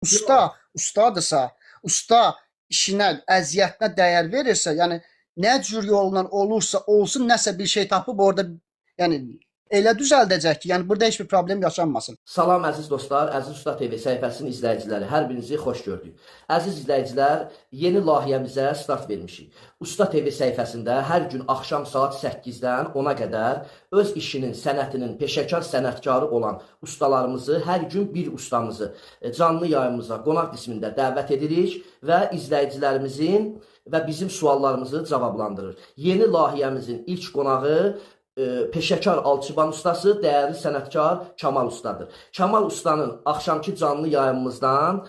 Usta, ustadırsa, usta işinə, əziyyətinə dəyər verirsə, yəni nə cür yolla olursa olsun, nəsə bir şey tapıb orada, yəni elə düzəldəcək ki, yəni burada heç bir problem yaşanmasın. Salam əziz dostlar, Əziz Usta TV səhifəsinin izləyiciləri, hər birinizi xoş gördük. Əziz izləyicilər, yeni layihəmizə start vermişik. Usta TV səhifəsində hər gün axşam saat 8-dən 10-a qədər öz işinin, sənətinin, peşəkar sənətkarı olan ustalarımızı, hər gün bir ustamızı canlı yayımıza, qonaq qismində dəvət edirik və izləyicilərimizin və bizim suallarımızı cavablandırır. Yeni layihəmizin ilk qonağı peşəkar alçıban ustası, dəyərli sənətkar Kamal ustadır. Kamal ustanın axşamki canlı yayımımızdan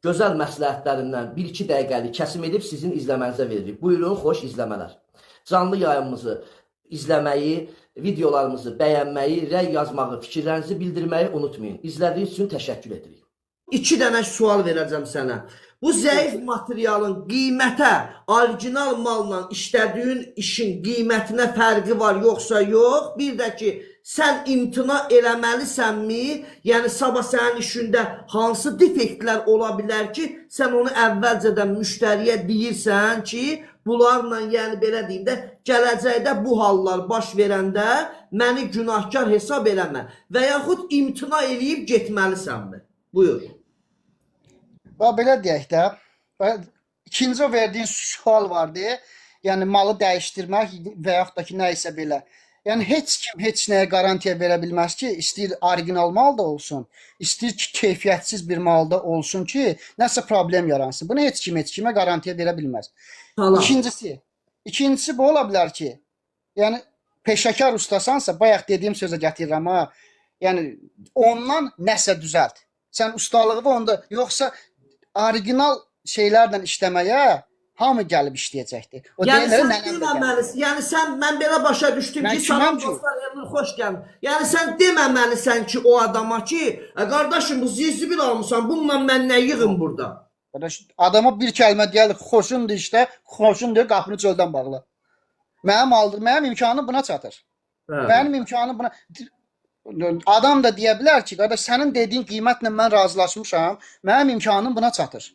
gözəl məsləhətlərindən 1-2 dəqiqəlik kəsim edib sizin izləmənizə veririk. Buyurun, xoş izləmələr. Canlı yayımımızı izləməyi, videolarımızı bəyənməyi, rəy yazmağı, fikirlərinizi bildirməyi unutmayın. İzlədiyiniz üçün təşəkkür edirik. 2 dənə sual verəcəm sənə. Bu zəif materialın qiymətə, orijinal malla işlədiyin işin qiymətinə fərqi var, yoxsa yox? Bir də ki, sən imtina eləməlisənmi? Yəni, sabah sənin işində hansı defektlər ola bilər ki, sən onu əvvəlcədən müştəriyə deyirsən ki, bunlarla, yəni belə deyim də, gələcəkdə bu hallar baş verəndə məni günahkar hesab eləmə və yaxud imtina eləyib getməlisənmi? Buyur. Belə deyək də, ikinci o verdiyin sual vardı, yəni malı dəyişdirmək və yaxud da ki, nə isə belə. Yəni heç kim heç nəyə qarantiya verə bilməz ki, istəyir orijinal mal da olsun, istəyir ki, keyfiyyətsiz bir malda olsun ki, nəsə problem yaransın. Bunu heç kimə qarantiya verə bilməz. Tamam. İkincisi bu ola bilər ki, yəni peşəkar ustasansa, bayaq dediyim sözə gətirirəm ha, yəni ondan nəsə düzəlt. Sən ustalığı onda, yoxsa orijinal şeylərlə işləməyə hamı gəlib işləyəcəkdir. O Yəni deyirlər, sən nənəm də gəlir. deməməlisən, yəni sən, mən belə başa düşdüm Mən ki, kiməm salam ki? dostlar, Elnur, xoş gəlin. Yəni sən deməməlisən ki, o adama ki, qardaşım, bu zizbil almışsan, bununla mən nə yığım burada? Adama bir kəlmə deyəlir, xoşundur işdə, xoşundur, qapını çöldən bağla. Mənim imkanım buna çatır. Hə. Mənim imkanım buna... Adam da deyə bilər ki, qardaş, sənin dediyin qiymətlə mən razılaşmışam, mənim imkanım buna çatır.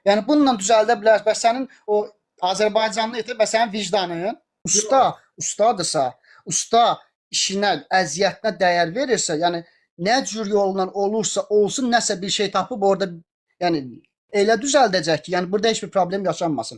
Yəni bununla düzəldə bilər və sənin o Azərbaycanlı etə və sənin vicdanın ustadırsa, usta işinə, əziyyətinə dəyər verirsə, yəni nə cür yolla olursa olsun, nəsə bir şey tapıb orada, yəni elə düzəldəcək ki, yəni burada heç bir problem yaşanmasın.